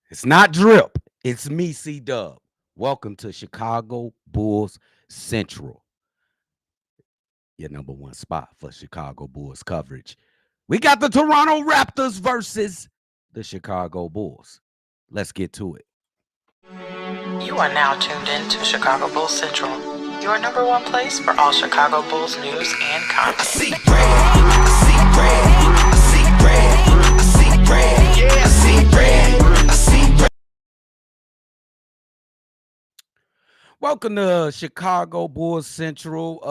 It's not drip. It's me, C Dub. Welcome to Chicago Bulls Central, your number one spot for Chicago Bulls coverage. We got the Toronto Raptors versus the Chicago Bulls. Let's get to it. You are now tuned in to Chicago Bulls Central, your number one place for all Chicago Bulls news and content. I see red, I see red, I see red, I see red, yeah, I see red, I see red. Welcome to Chicago Bulls Central.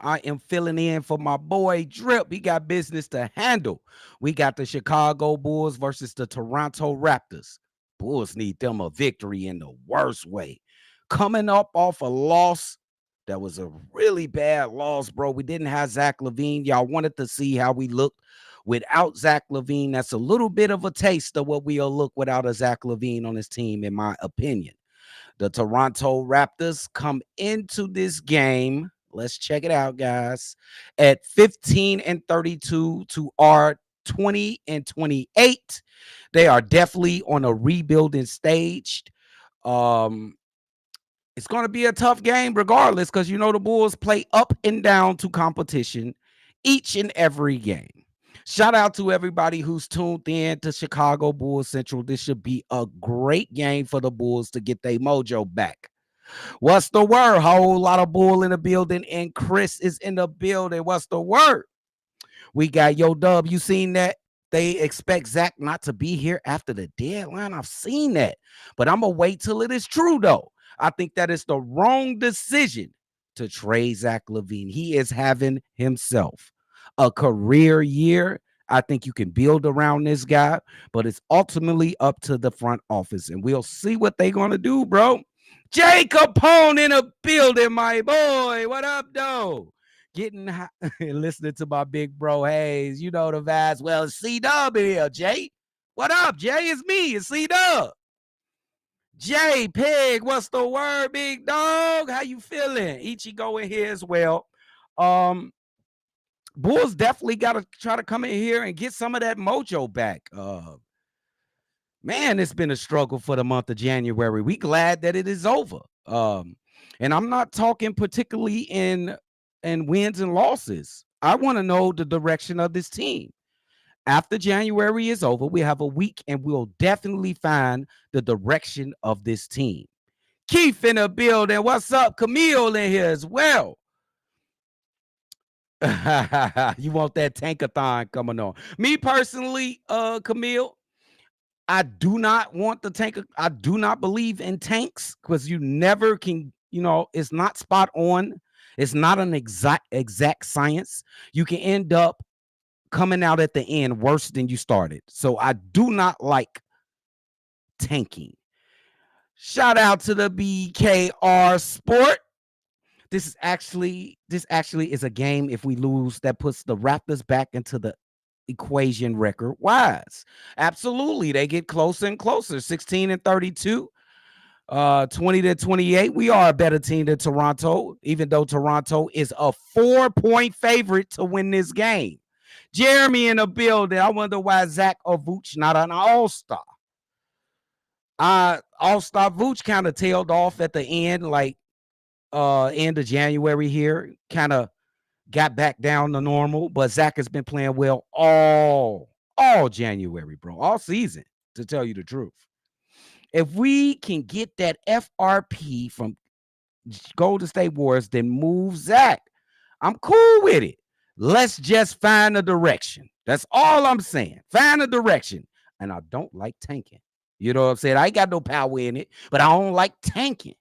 I am filling in for my boy Drip. He got business to handle. We got the Chicago Bulls versus the Toronto Raptors. Bulls need them a victory in the worst way. Coming up off a loss, that was a really bad loss, bro. We didn't have Zach LaVine. Y'all wanted to see how we looked without Zach LaVine. That's a little bit of a taste of what we'll look without a Zach LaVine on his team, in my opinion. The Toronto Raptors come into this game. Let's check it out, guys. At 15-32 to our 20-28. They are definitely on a rebuilding stage. It's going to be a tough game regardless, because the Bulls play up and down to competition each and every game. Shout out to everybody who's tuned in to Chicago Bulls Central. This should be a great game for the Bulls to get their mojo back. What's the word? Whole lot of Bull in the building, and Chris is in the building. What's the word? We got Yo Dub. You seen that? They expect Zach not to be here after the deadline. I've seen that, but I'm going to wait till it is true, though. I think that is the wrong decision to trade Zach LaVine. He is having himself a career year. I think you can build around this guy, but it's ultimately up to the front office, and we'll see what they're going to do, bro. Jay Capone in a building, my boy. What up, though? Getting high and listening to my big bro Hayes. You know the vibes. Well, it's C-Dub in here, Jay. What up, Jay? It's me. It's C-Dub. Jay Pig, what's the word, big dog? How you feeling? Ichigo in here as well. Bulls definitely got to try to come in here and get some of that mojo back. Man, it's been a struggle for the month of January. We glad that it is over. And I'm not talking particularly in wins and losses. I want to know the direction of this team. After January is over, we have a week and we'll definitely find the direction of this team. Keith in the building. What's up? Camille in here as well. You want that tankathon coming on. Me personally, Camille, I do not want the tank. I do not believe in tanks because you never can, it's not spot on. It's not an exact science. You can end up coming out at the end worse than you started. So I do not like tanking. Shout out to the BKR Sport. This actually is a game, if we lose, that puts the Raptors back into the equation record wise. Absolutely. They get closer and closer. 16-32. 20-28. We are a better team than Toronto, even though Toronto is a 4-point favorite to win this game. Jeremy in the building. I wonder why Zach or Vooch not an all-star. All-star Vooch kind of tailed off at the end, like end of January here. Kind of got back down to normal, but Zach has been playing well all January, bro, all season, to tell you the truth. If we can get that FRP from Golden State Warriors, then move Zach. I'm cool with it. Let's just find a direction. That's all I'm saying. Find a direction. And I don't like tanking. You know what I'm saying? I ain't got no power in it, but I don't like tanking.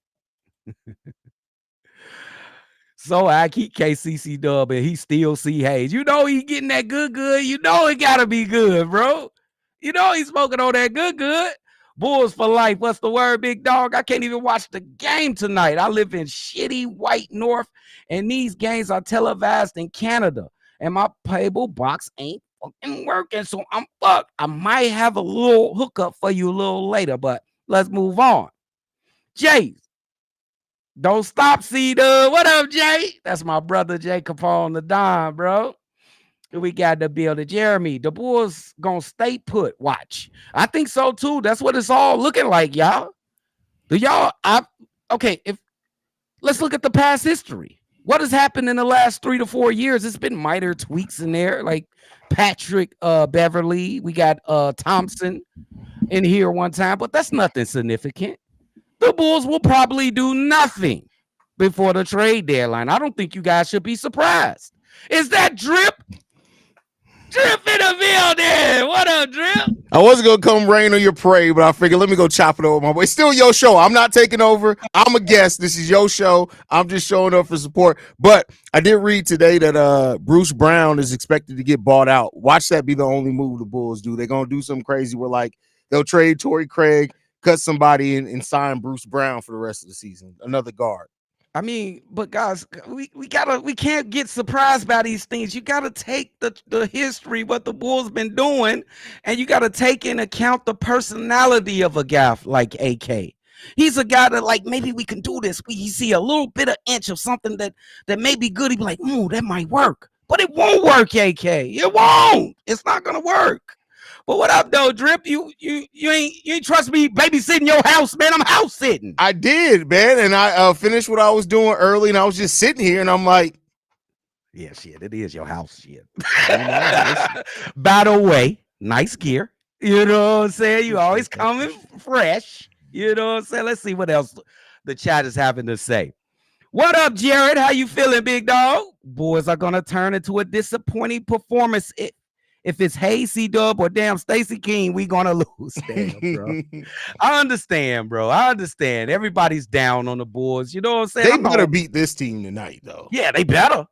So I keep KCC Dub and he still see Hayes. You know he getting that good. You know it gotta be good, bro. You know he's smoking on that good. Bulls for life. What's the word, big dog? I can't even watch the game tonight. I live in shitty white north, and these games are televised in Canada. And my cable box ain't fucking working, so I'm fucked. I might have a little hookup for you a little later, but let's move on. Jay, don't stop, C-Dub. What up, Jay? That's my brother, Jay Capone the Don, bro. We got to build it. Jeremy, the Bulls gonna stay put. Watch. I think so too. That's what it's all looking like, y'all. Do y'all okay, if let's look at the past history. What has happened in the last 3 to 4 years? It's been minor tweaks in there, like Patrick Beverly. We got Thompson in here one time, but that's nothing significant. The Bulls will probably do nothing before the trade deadline. I don't think you guys should be surprised. Is that Drip? Drip in the building. What up, Drip? I wasn't gonna come rain on your parade, but I figured let me go chop it over my way. It's still your show. I'm not taking over. I'm a guest. This is your show. I'm just showing up for support. But I did read today that Bruce Brown is expected to get bought out. Watch that be the only move the Bulls do. They're gonna do something crazy where like they'll trade Torrey Craig, cut somebody and sign Bruce Brown for the rest of the season. Another guard. I mean, but guys, we can't get surprised by these things. You gotta take the history, what the Bulls been doing, and you gotta take in account the personality of a guy like AK. He's a guy that like maybe we can do this. We see a little bit of inch of something that may be good. He'd be like, that might work. But it won't work, AK. It won't. It's not gonna work. But what up, though, Drip? You ain't trust me babysitting your house, man. I'm house sitting. I did, man, and I finished what I was doing early, and I was just sitting here, and I'm like, yeah, shit, it is your house, shit. By the way, nice gear. You know what I'm saying? You always coming fresh. You know what I'm saying? Let's see what else the chat is having to say. What up, Jared? How you feeling, big dog? Boys are gonna turn into a disappointing performance. If it's Hayes, Dub, or damn Stacey King, we gonna lose. Damn, bro. I understand, bro. I understand. Everybody's down on the Bulls. You know what I'm saying? They better beat this team tonight, though. Yeah, they better.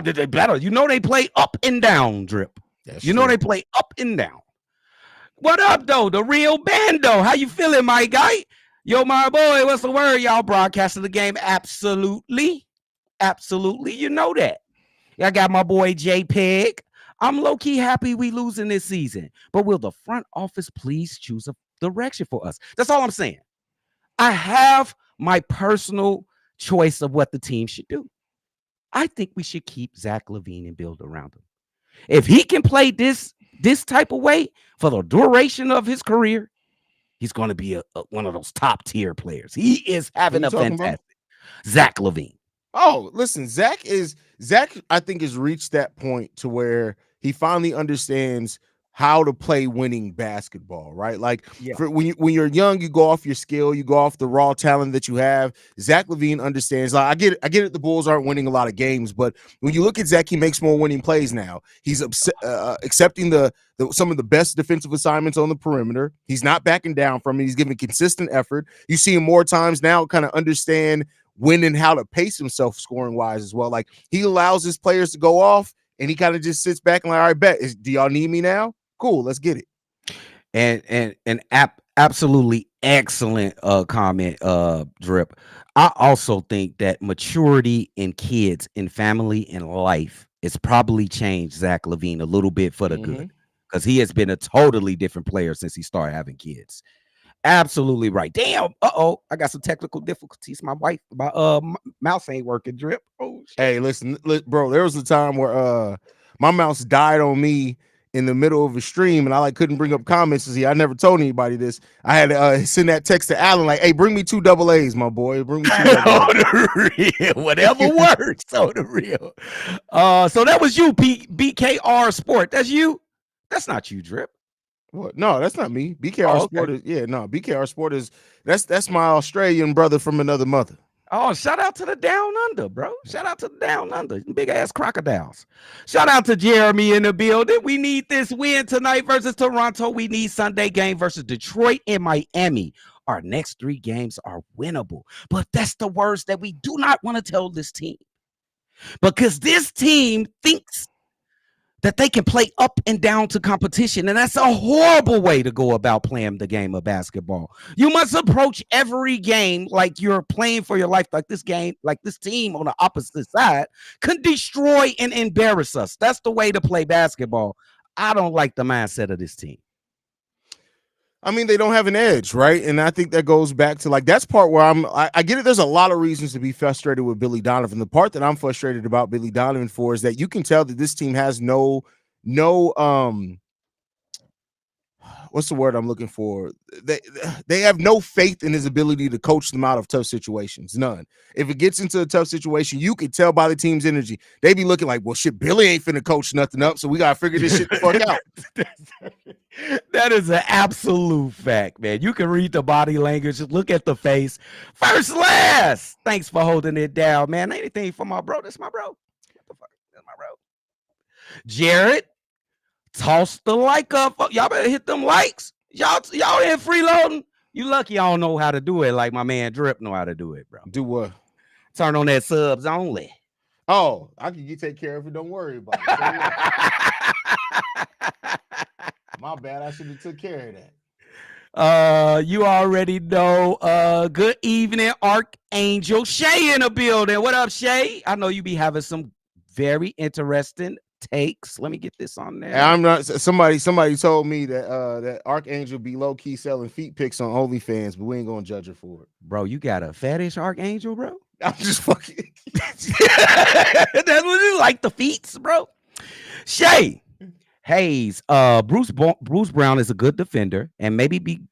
They better. You know they play up and down, Drip. That's you know true. they play up and down. What up, though? The real bando. How you feeling, my guy? Yo, my boy, what's the word? Y'all broadcasting the game? Absolutely. Absolutely. You know that. I got my boy JPEG. I'm low-key happy we losing this season. But will the front office please choose a direction for us? That's all I'm saying. I have my personal choice of what the team should do. I think we should keep Zach LaVine and build around him. If he can play this type of way for the duration of his career, he's going to be one of those top-tier players. He is having a fantastic Zach LaVine. Oh, listen, Zach, I think, has reached that point to where he finally understands how to play winning basketball, right? Like when you're young, you go off your skill, you go off the raw talent that you have. Zach LaVine understands. Like I get it. The Bulls aren't winning a lot of games, but when you look at Zach, he makes more winning plays now. He's accepting some of the best defensive assignments on the perimeter. He's not backing down from it. He's giving consistent effort. You see him more times now kind of understand when and how to pace himself scoring wise as well. Like he allows his players to go off and he kind of just sits back and like, all right, bet. Do y'all need me now? Cool, let's get it. And absolutely excellent comment, Drip. I also think that maturity in kids, in family, in life is probably changed Zach LaVine a little bit for the good, because he has been a totally different player since he started having kids. Absolutely right. Damn. I got some technical difficulties. My mouse ain't working, Drip. Oh shit. Hey, listen, bro, there was a time where my mouse died on me in the middle of a stream, and I couldn't bring up comments to see. I never told anybody this. I had to send that text to Alan, like, hey, bring me 2 AA's, my boy. Bring me 2 AA's. On the real, whatever works. On the real. So that was you, BKR Sport. That's you. That's not you, Drip. What? No, that's not me. BKR Sport is BKR Sport is that's my Australian brother from another mother. Oh, shout out to the Down Under, bro. Shout out to the Down Under. Big ass crocodiles. Shout out to Jeremy in the building. We need this win tonight versus Toronto. We need Sunday game versus Detroit and Miami. Our next 3 games are winnable. But that's the words that we do not want to tell this team. Because this team thinks that they can play up and down to competition. And that's a horrible way to go about playing the game of basketball. You must approach every game like you're playing for your life, like this game, like this team on the opposite side can destroy and embarrass us. That's the way to play basketball. I don't like the mindset of this team. I mean, they don't have an edge, right? And I think that goes back to like that's part where I get it. There's a lot of reasons to be frustrated with Billy Donovan. The part that I'm frustrated about Billy Donovan for is that you can tell that this team has no what's the word I'm looking for? They have no faith in his ability to coach them out of tough situations. None. If it gets into a tough situation, you can tell by the team's energy. They be looking like, well, shit, Billy ain't finna coach nothing up, so we gotta figure this shit the fuck out. That is an absolute fact, man. You can read the body language, look at the face. First, last. Thanks for holding it down, man. Anything for my bro? That's my bro. What the fuck? That's my bro. Jared. Toss the like up. Y'all better hit them likes. Y'all in freeloading. You lucky I don't know how to do it like my man Drip know how to do it, bro. Do what? Turn on that subs only. Oh, you take care of it. Don't worry about it. My bad. I should have took care of that. You already know. Good evening, Archangel Shay in the building. What up, Shay? I know you be having some very interesting takes. Let me get this on there. I'm not. Somebody told me that that Archangel be low key selling feet pics on OnlyFans, but we ain't gonna judge her for it. Bro, you got a fetish, Archangel, bro? I'm just fucking. That's what you like, the feets, bro. Shay Hayes, Bruce Brown is a good defender, and maybe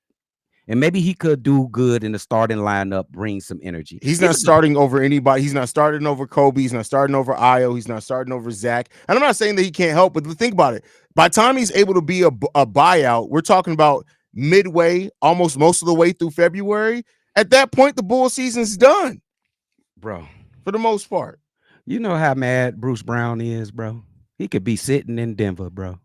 he could do good in the starting lineup, bring some energy. He's not starting over anybody. He's not starting over Kobe. He's not starting over Io. He's not starting over Zach. And I'm not saying that he can't help, but think about it. By the time he's able to be a buyout, we're talking about midway, almost most of the way through February. At that point, the Bull season's done, bro. For the most part. You know how mad Bruce Brown is, bro. He could be sitting in Denver, bro.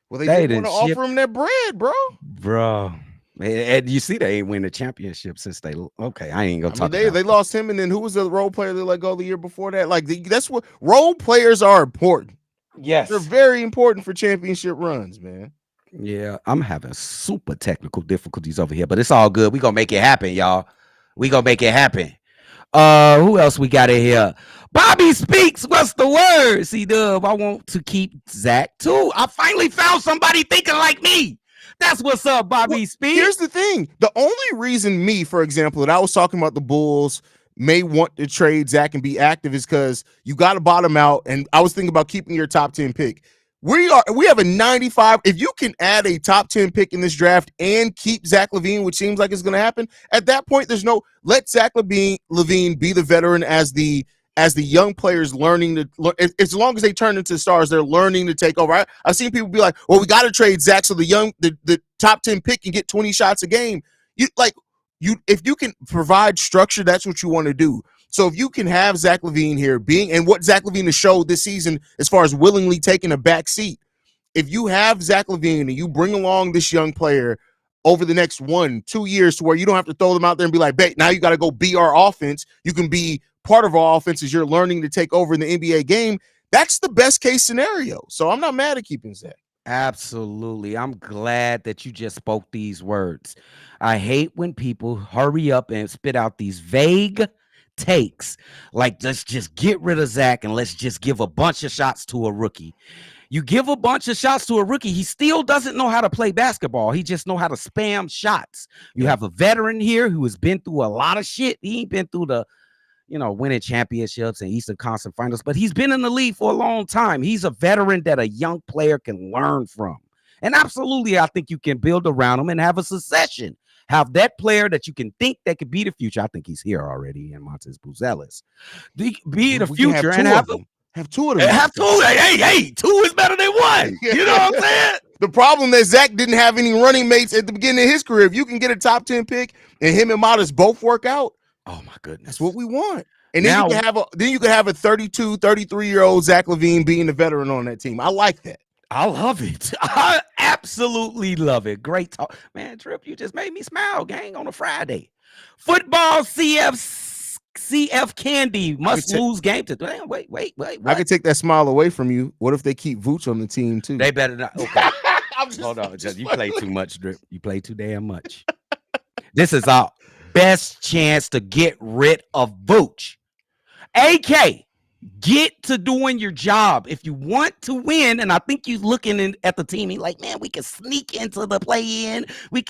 Well, they didn't want to offer him that bread, bro. And you see, they ain't win the championship since they. Okay, I ain't gonna talk. They lost him, and then who was the role player they let go the year before that? Like that's what role players are important. Yes, they're very important for championship runs, man. Yeah, I'm having super technical difficulties over here, but it's all good. We gonna make it happen, y'all. We gonna make it happen. Who else we got in here? Bobby Speaks. What's the word? C-Dub, I want to keep Zach too. I finally found somebody thinking like me. That's what's up, Bobby Speaks. Here's the thing. The only reason me, for example, that I was talking about the Bulls may want to trade Zach and be active is because you got to bottom out. And I was thinking about keeping your top 10 pick. We have a 95. If you can add a top 10 pick in this draft and keep Zach LaVine, which seems like it's going to happen, at that point, let Zach LaVine be the veteran as the young players learning to, as long as they turn into stars, they're learning to take over. I've seen people be like, well, we got to trade Zach so the top 10 pick can get 20 shots a game. If you can provide structure, that's what you want to do. So if you can have Zach LaVine here and what Zach LaVine has showed this season as far as willingly taking a back seat, if you have Zach LaVine and you bring along this young player over the next 1-2 years to where you don't have to throw them out there and be like, now you got to go be our offense. You can be part of our offense as you're learning to take over in the NBA game. That's the best case scenario. So I'm not mad at keeping Zach. Absolutely. I'm glad that you just spoke these words. I hate when people hurry up and spit out these vague takes like, let's just get rid of Zach and let's just give a bunch of shots to a rookie. You give a bunch of shots to a rookie, he still doesn't know how to play basketball. He just know how to spam shots. You have a veteran here who has been through a lot of shit. He ain't been through the winning championships and Eastern Conference Finals, but he's been in the league for a long time. He's a veteran that a young player can learn from. And absolutely, I think you can build around him and have a succession. Have that player that you can think that could be the future. I think he's here already in Montez Buzelis. Be the future and have two of them. Have two. Hey, two is better than one. You know what I'm saying? The problem that Zach didn't have any running mates at the beginning of his career. If you can get a top 10 pick and him and Mottez both work out, oh my goodness, that's what we want. And then you can have a 32, 33-year-old Zach LaVine being the veteran on that team. I like that. I love it. I absolutely love it. Great talk. Man, Trip, you just made me smile, gang, on a Friday. Football CF Candy must lose game to. Wait. What? I could take that smile away from you. What if they keep Vooch on the team too? They better not. Okay. Hold on. You play too much, Drip. You play too damn much. This is our best chance to get rid of Vooch. AK, Get to doing your job. If you want to win, and I think you're looking at the team, he's like, man, we can sneak into the play-in. We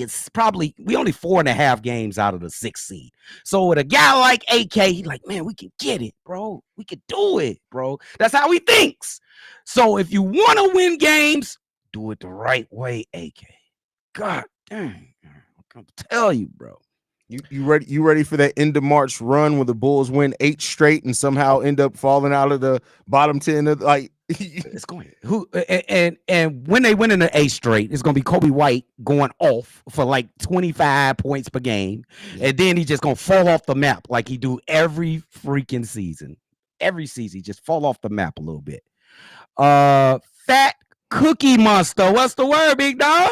only 4.5 games out of the 6th seed. So with a guy like AK, he's like, man, we can get it, bro. We can do it, bro. That's how he thinks. So if you want to win games, do it the right way, AK. God dang. I'm tell you, bro. You ready for that end of March run where the Bulls win 8 straight and somehow end up falling out of the bottom 10 of like it's going and when they win in the 8 straight, it's gonna be Kobe White going off for like 25 points per game, and then he's just gonna fall off the map like he do every freaking season. Every season, he just fall off the map a little bit. Fat Cookie Monster, what's the word, big dog?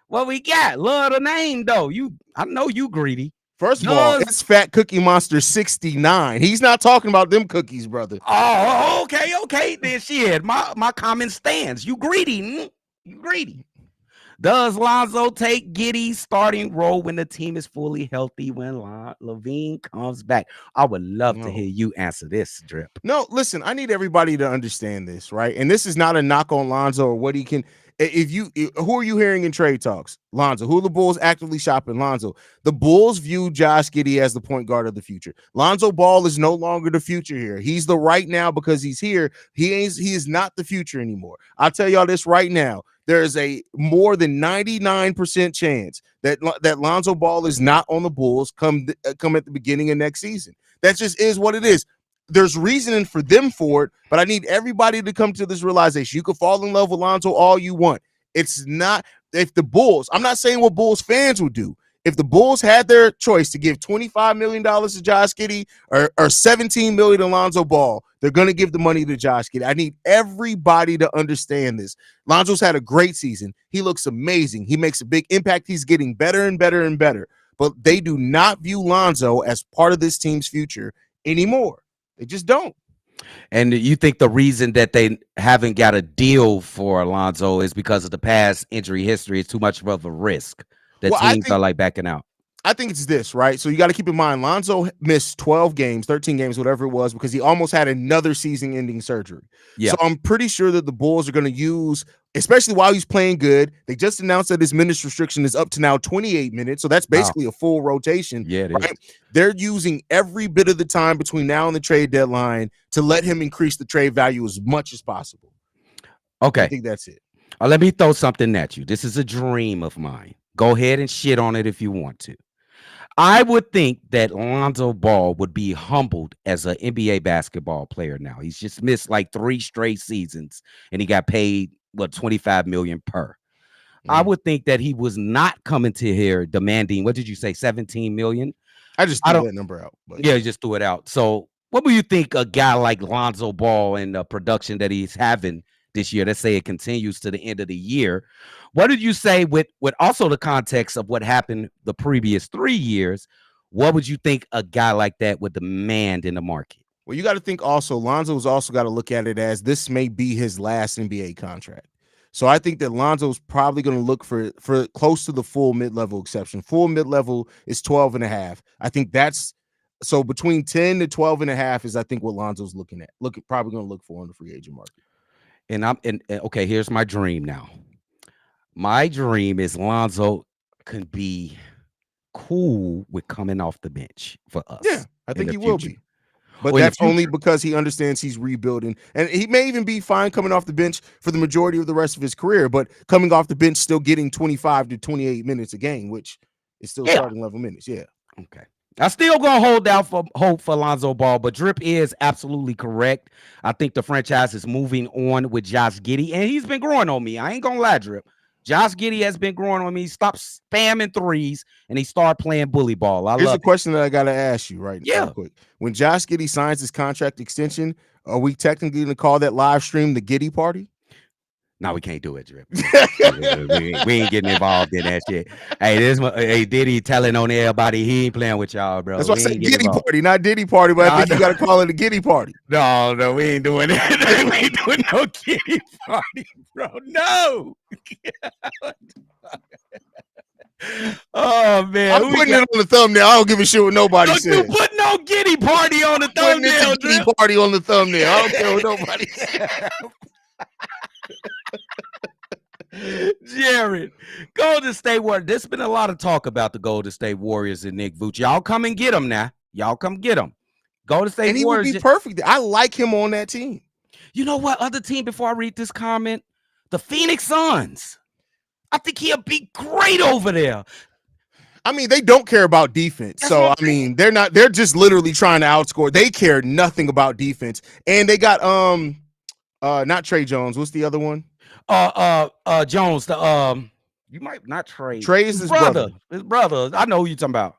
What we got? Love the name though. I know you greedy. First of all, it's Fat Cookie Monster 69. He's not talking about them cookies, brother. Oh, okay. Then shit, my comment stands. You greedy. You greedy. Does Lonzo take Giddey's starting role when the team is fully healthy when LaVine comes back? I would love to hear you answer this, Drip. No, listen, I need everybody to understand this, right? And this is not a knock on Lonzo or what he can. Who are you hearing in trade talks? Lonzo. Who are the Bulls actively shopping? Lonzo. The Bulls view Josh Giddey as the point guard of the future. Lonzo Ball is no longer the future here. He's the right now because he's here. He is not the future anymore. I'll tell y'all this right now. There is a more than 99% chance that Lonzo Ball is not on the Bulls come at the beginning of next season. That just is what it is. There's reasoning for them for it, but I need everybody to come to this realization. You can fall in love with Lonzo all you want. It's not if the Bulls, I'm not saying what Bulls fans would do. If the Bulls had their choice to give $25 million to Josh Giddey or $17 million to Lonzo Ball, they're going to give the money to Josh Giddey. I need everybody to understand this. Lonzo's had a great season. He looks amazing. He makes a big impact. He's getting better and better and better. But they do not view Lonzo as part of this team's future anymore. They just don't. And you think the reason that they haven't got a deal for Alonzo is because of the past injury history? It's too much of a risk that teams are like backing out. I think it's this, right? So you got to keep in mind, Lonzo missed 12 games, 13 games, whatever it was, because he almost had another season-ending surgery. Yeah. So I'm pretty sure that the Bulls are going to use, especially while he's playing good. They just announced that his minutes restriction is up to now 28 minutes. So that's basically a full rotation. Yeah, right? They're using every bit of the time between now and the trade deadline to let him increase the trade value as much as possible. Okay. I think that's it. Let me throw something at you. This is a dream of mine. Go ahead and shit on it if you want to. I would think that Lonzo Ball would be humbled as an NBA basketball player now. He's just missed like 3 straight seasons, and he got paid, $25 million per. I would think that he was not coming to here demanding, what did you say, 17 million? I just threw that number out. But yeah, just threw it out. So what do you think a guy like Lonzo Ball and the production that he's having this year, let's say it continues to the end of the year, what did you say with also the context of what happened the previous 3 years? What would you think a guy like that would demand in the market? Well, you got to think also, Lonzo's also got to look at it as this may be his last NBA contract. So I think that Lonzo's probably going to look for close to the full mid-level exception. Full mid-level is 12.5. I think that's so between 10 to 12.5 is I think what Lonzo's looking at. Probably going to look for in the free agent market. And okay, here's my dream now. My dream is Lonzo can be cool with coming off the bench for us. Yeah, I think he will be. But that's only because he understands he's rebuilding. And he may even be fine coming off the bench for the majority of the rest of his career, but coming off the bench still getting 25 to 28 minutes a game, which is still starting level minutes. Yeah. Okay. I still gonna hold out for hope for Lonzo Ball, but Drip is absolutely correct. I think the franchise is moving on with Josh Giddey, and he's been growing on me. I ain't gonna lie, Drip. Josh Giddey has been growing on me. Stop spamming threes, and he started playing bully ball. Here's a question that I gotta ask you right now, quick. When Josh Giddey signs his contract extension, are we technically gonna call that live stream the Giddey party? No, we can't do it, Drip. we ain't getting involved in that shit. Hey, Diddy telling on everybody he ain't playing with y'all, bro. That's why I said Giddey party, not Diddy party, but I think you got to call it a Giddey party. No, we ain't doing that. We ain't doing no Giddey party, bro. No. Oh man, I'm putting it on the thumbnail. I don't give a shit what nobody don't you says. put no giddy party on the Putting thumbnail, it to Giddy party on the thumbnail. I don't care what nobody says. Jared, Golden State Warriors. There's been a lot of talk about the Golden State Warriors and Nick Vooch. Y'all come and get them now. Y'all come get them. Golden State And he Warriors. would be perfect. I like him on that team. You know what other team, before I read this comment? The Phoenix Suns. I think he'll be great over there. I mean, they don't care about defense. So, I mean, they're just literally trying to outscore. They care nothing about defense. And they got not Trey Jones. What's the other one? Jones, you might not Trey. Trey is his brother. His brother. I know who you're talking about.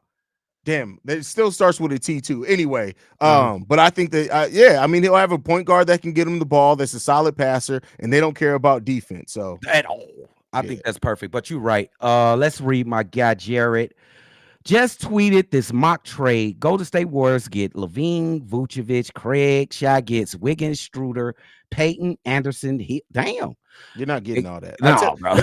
Damn, it still starts with a T too. Anyway, but I think that yeah, I mean, he'll have a point guard that can get him the ball, that's a solid passer, and they don't care about defense. So at all. I think that's perfect. But you're right. Let's read my guy Jared. Just tweeted this mock trade. Golden State Warriors get LaVine, Vucevic, Craig. Shai gets Wiggins, Struder, Peyton, Anderson. Damn. You're not getting all that. No, bro.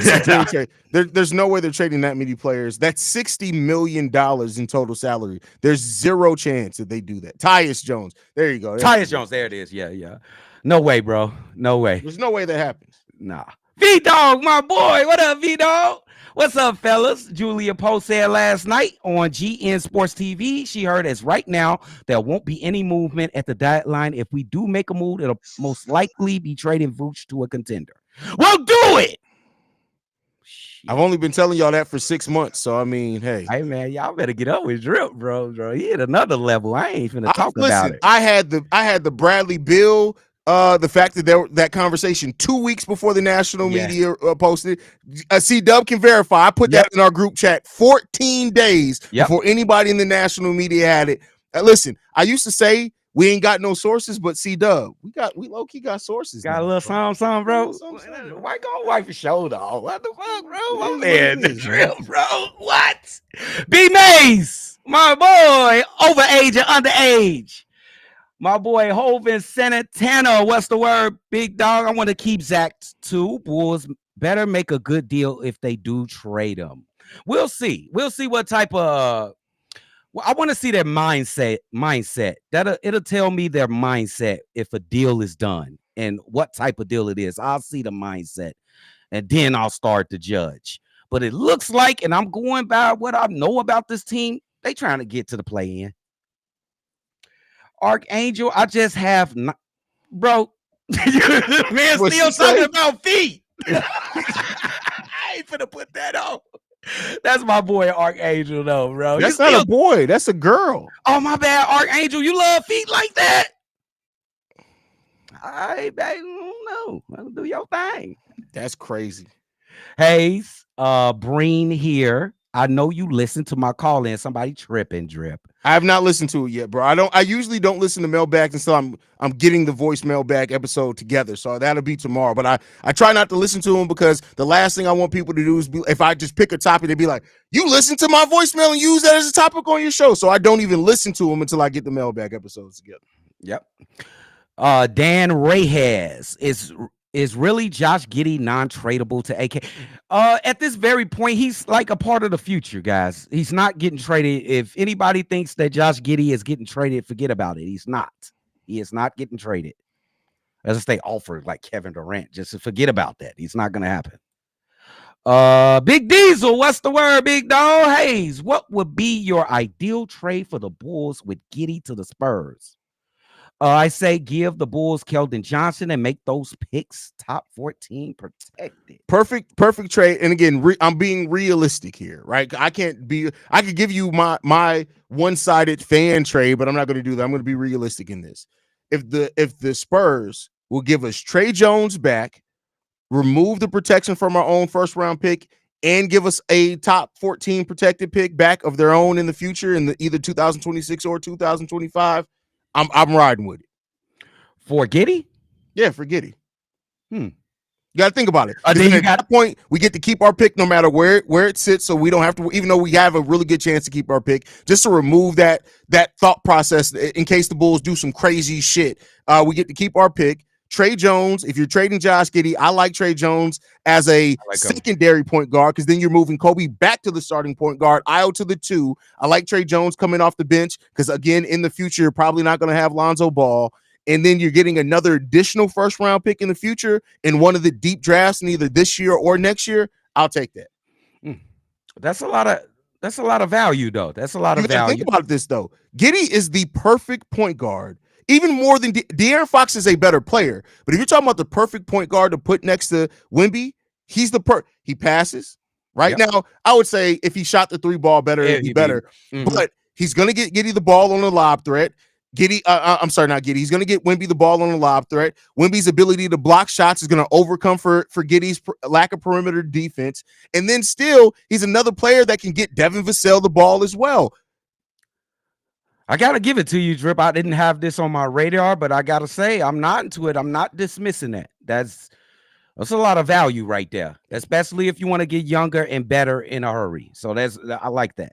There's no way they're trading that many players. That's $60 million in total salary. There's zero chance that they do that. Tyus Jones. There you go. Tyus Jones. There it is. Yeah. No way, bro. No way. There's no way that happens. Nah. V-Dog, my boy. What up, V-Dog? What's up, fellas? Julia Post said last night on GN Sports TV, she heard as right now there won't be any movement at the deadline. If we do make a move, it'll most likely be trading Vooch to a contender. Well, do it. I've only been telling y'all that for 6 months. So, I mean, hey. Hey, man, y'all better get up with Drip, bro. He hit another level. I ain't finna talk about it. I had the Bradley Bill, the fact that that conversation 2 weeks before the national media posted. C-Dub can verify. I put that in our group chat 14 days before anybody in the national media had it. Listen, I used to say we ain't got no sources, but C-Dub, we low-key got sources. Got a little something, bro. Why go wipe your shoulder off? What the fuck, bro? My man, the Drip, bro. What? B Mays, my boy, overage and underage. My boy Hovind Santana, what's the word? Big dog. I want to keep Zach too. Bulls better make a good deal if they do trade him. We'll see. We'll see what type of. Well, I want to see their mindset. It'll tell me their mindset if a deal is done and what type of deal it is. I'll see the mindset, and then I'll start to judge. But it looks like, and I'm going by what I know about this team, they trying to get to the play-in. Archangel, I just have not, bro. Man, still talking about feet. I ain't finna put that on. That's my boy Archangel, though, bro. That's not a boy. That's a girl. Oh, my bad, Archangel. You love feet like that? I don't know. Do your thing. That's crazy. Hayes, Breen here. I know you listen to my call in. Somebody tripping, Drip. I have not listened to it yet, bro. I usually don't listen to mailbags until I'm getting the voice mailbag episode together. So that'll be tomorrow. But I try not to listen to them because the last thing I want people to do is if I just pick a topic, they'd be like, you listen to my voicemail and use that as a topic on your show. So I don't even listen to them until I get the mailbag episodes together. Yep. Dan Reyes is really Josh Giddey non-tradable to AK? At this very point, he's like a part of the future, guys. He's not getting traded. If anybody thinks that Josh Giddey is getting traded, forget about it. He's not. He is not getting traded. As if they offered like Kevin Durant, just to forget about that. He's not going to happen. Big Diesel, what's the word, big dog? Hayes, what would be your ideal trade for the Bulls with Giddey to the Spurs? I say give the Bulls Keldon Johnson and make those picks top 14 protected. Perfect trade. And again, I'm being realistic here, right? I could give you my one-sided fan trade, but I'm not going to do that. I'm going to be realistic in this. If the Spurs will give us Trey Jones back, remove the protection from our own first-round pick, and give us a top 14 protected pick back of their own in the future in either 2026 or 2025, I'm riding with it. For Giddey? Yeah, for Giddey. You got to think about it. At that point, we get to keep our pick no matter where it sits, so we don't have to, even though we have a really good chance to keep our pick, just to remove that thought process in case the Bulls do some crazy shit. We get to keep our pick. Trey Jones, if you're trading Josh Giddey, I like Trey Jones as a secondary point guard because then you're moving Kobe back to the starting point guard, Io to the 2. I like Trey Jones coming off the bench because, again, in the future, you're probably not going to have Lonzo Ball. And then you're getting another additional first-round pick in the future in one of the deep drafts in either this year or next year. I'll take that. That's a lot of value, though. That's a lot of value. Think about this, though. Giddey is the perfect point guard. Even more than De'Aaron Fox is a better player. But if you're talking about the perfect point guard to put next to Wemby, he's he passes. Right now, I would say if he shot the 3 ball better, it'd be better. Mm-hmm. But he's going to get Giddey the ball on the lob threat. I'm sorry, not Giddey. He's going to get Wemby the ball on the lob threat. Wemby's ability to block shots is going to overcome for Giddey's lack of perimeter defense. And then still, he's another player that can get Devin Vassell the ball as well. I got to give it to you, Drip. I didn't have this on my radar, but I got to say, I'm not into it. I'm not dismissing that. That's a lot of value right there, especially if you want to get younger and better in a hurry. So I like that.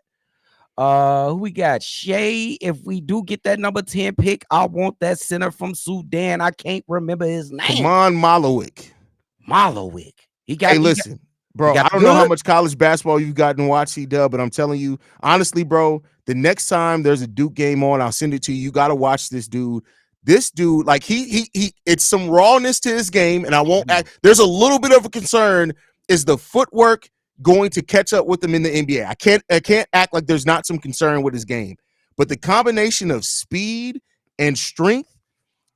Who we got? Shay. If we do get that number 10 pick, I want that center from Sudan. I can't remember his name. Kaman Malowik. Listen, bro, I don't know how much college basketball you've gotten to watch, C-Dub, but I'm telling you, honestly, bro, the next time there's a Duke game on, I'll send it to you. You got to watch this dude. This dude, like he, it's some rawness to his game, and I won't act. There's a little bit of a concern. Is the footwork going to catch up with him in the NBA? I can't act like there's not some concern with his game, but the combination of speed and strength,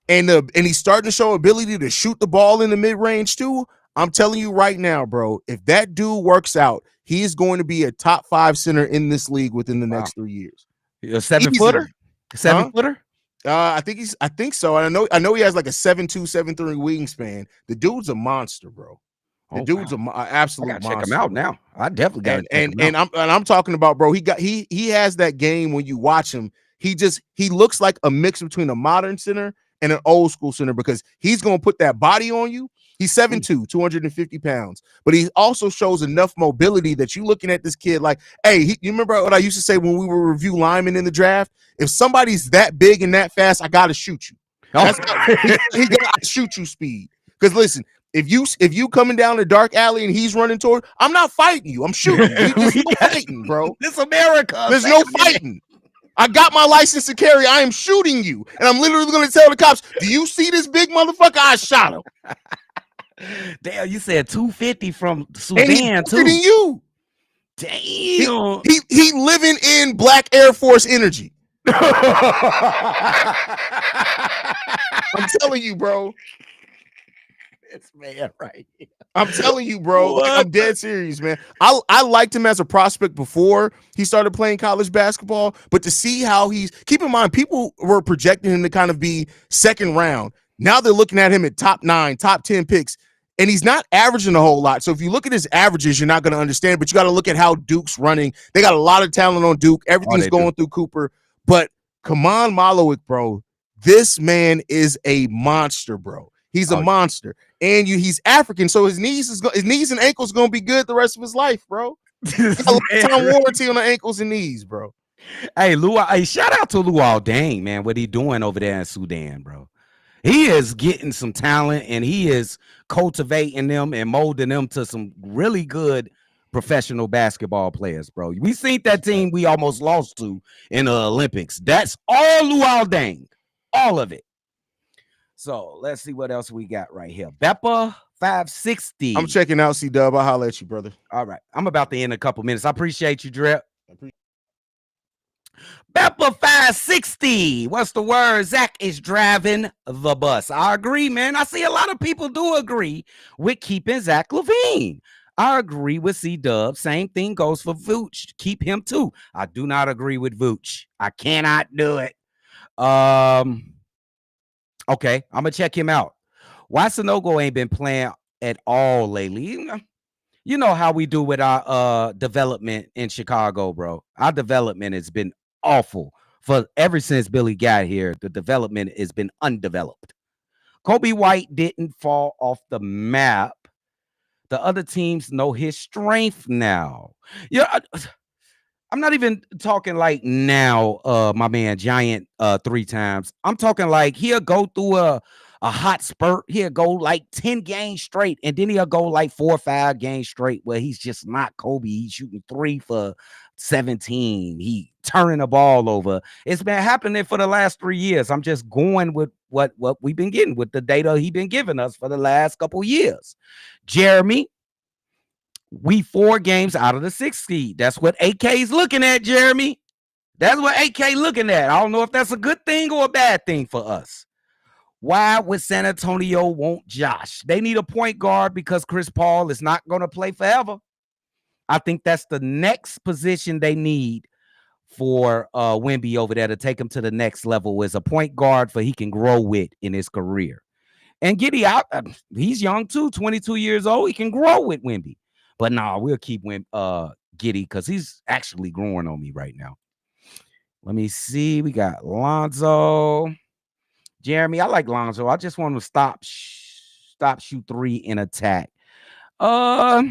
and he's starting to show ability to shoot the ball in the mid range too. I'm telling you right now, bro, if that dude works out, he is going to be a top 5 center in this league within the next 3 years. A 7-footer? 7-footer? I think so. And I know he has like a 7'2", 7'3" wingspan. The dude's a monster, bro. The dude's an absolute monster. Check him out now. I definitely got to check him out. And I'm talking about, bro, he has that game when you watch him. He looks like a mix between a modern center and an old school center because he's going to put that body on you. He's 7'2", 250 pounds, but he also shows enough mobility that you looking at this kid like, hey, you remember what I used to say when we were review linemen in the draft? If somebody's that big and that fast, I got to shoot you. He got to shoot you speed. Because listen, if you coming down the dark alley and he's running toward, I'm not fighting you. I'm shooting. There's no fighting, bro. This America. There's no fighting. I got my license to carry. I am shooting you. And I'm literally going to tell the cops, do you see this big motherfucker? I shot him. Damn, you said 250 from Sudan too. Than you. Damn. He living in Black Air Force energy. I'm telling you, bro. This man right here. I'm telling you, bro. Like, I'm dead serious, man. I liked him as a prospect before he started playing college basketball, but to see how keep in mind, people were projecting him to kind of be second round. Now they're looking at him at top 9, top 10 picks, and he's not averaging a whole lot. So if you look at his averages, you're not going to understand, but you got to look at how Duke's running. They got a lot of talent on Duke. Everything's going through Cooper. But Kaman Malowik, bro, this man is a monster, bro. He's a monster. And he's African, so his knees and ankles going to be good the rest of his life, bro. He's a lifetime warranty on the ankles and knees, bro. Hey, shout out to Luol Deng, man. What he doing over there in Sudan, bro? He is getting some talent, and he is cultivating them and molding them to some really good professional basketball players, bro. We seen that team we almost lost to in the Olympics. That's all Luol Deng, all of it. So let's see what else we got right here. Beppa 560. I'm checking out C-Dub. I'll holler at you, brother. All right. I'm about to end a couple minutes. I appreciate you, Drip. Beppa 560. What's the word? Zach is driving the bus. I agree, man. I see a lot of people do agree with keeping Zach LaVine. I agree with C-Dub. Same thing goes for Vooch. Keep him too. I do not agree with Vooch. I cannot do it. Okay, I'm gonna check him out. Why Sanogo ain't been playing at all lately? You know how we do with our development in Chicago, bro. Our development has been awful for ever since Billy got here. The development has been undeveloped. Kobe White didn't fall off the map. The other teams know his strength now. Yeah, I'm not even talking like now, my man Giant 3 times. I'm talking like he'll go through a a hot spurt, he'll go like 10 games straight, and then he'll go like 4 or 5 games straight where he's just not Kobe. He's shooting 3 for 17. He turning the ball over. It's been happening for the last 3 years. I'm just going with what we've been getting with the data he's been giving us for the last couple years. Jeremy, we 4 games out of the 6th seed. That's what AK's looking at, Jeremy. That's what AK looking at. I don't know if that's a good thing or a bad thing for us. Why would San Antonio want Josh? They need a point guard because Chris Paul is not going to play forever. I think that's the next position they need for Wemby over there to take him to the next level is a point guard for he can grow with in his career. And Giddey out, he's young too, 22 years old. He can grow with Wemby. But no, we'll keep Giddey because he's actually growing on me right now. Let me see. We got Lonzo. Jeremy, I like Lonzo. I just want him to stop shoot 3 in attack. I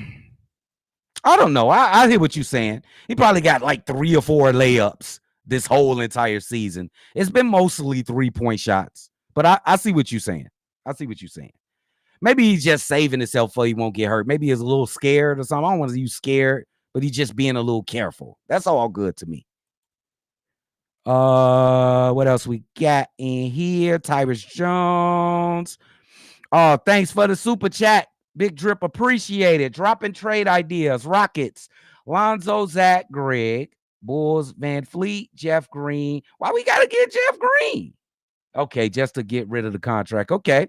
don't know. I hear what you're saying. He probably got like 3 or 4 layups this whole entire season. It's been mostly 3-point shots. But I see what you're saying. I see what you're saying. Maybe he's just saving himself so he won't get hurt. Maybe he's a little scared or something. I don't want to use scared, but he's just being a little careful. That's all good to me. What else we got in here? Tyrus Jones. Oh, thanks for the super chat. Big Drip, appreciate it. Dropping trade ideas. Rockets, Lonzo, Zach, Greg, Bulls, Van Fleet, Jeff Green. Why we gotta get Jeff Green? Okay, just to get rid of the contract. Okay.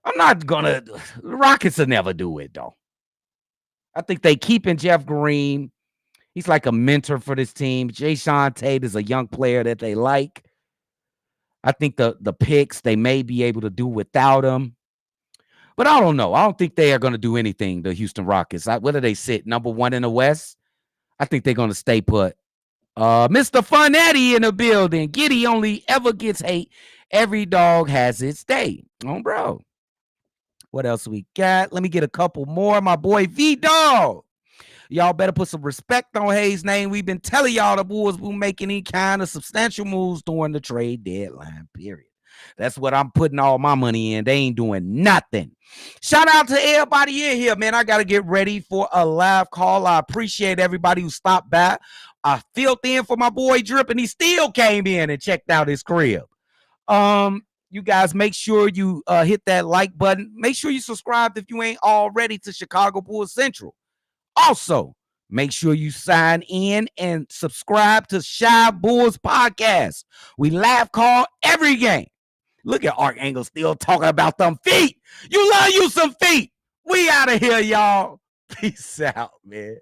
I'm not gonna. The Rockets will never do it though. I think they keeping Jeff Green. He's like a mentor for this team. Jayshawn Tate is a young player that they like. I think the picks, they may be able to do without him. But I don't know. I don't think they are going to do anything, the Houston Rockets. Where do they sit? Number 1 in the West? I think they're going to stay put. Mr. Funetti in the building. Giddey only ever gets hate. Every dog has its day. Oh, bro. What else we got? Let me get a couple more. My boy V-Dog. Y'all better put some respect on Hayes' name. We've been telling y'all the Bulls will make any kind of substantial moves during the trade deadline, period. That's what I'm putting all my money in. They ain't doing nothing. Shout out to everybody in here, man. I got to get ready for a live call. I appreciate everybody who stopped by. I filled in for my boy Drip, and he still came in and checked out his crib. You guys make sure you hit that like button. Make sure you subscribe if you ain't already to Chicago Bulls Central. Also, make sure you sign in and subscribe to Shy Bulls Podcast. We live call every game. Look at Archangel still talking about them feet. You love you some feet. We out of here, y'all. Peace out, man.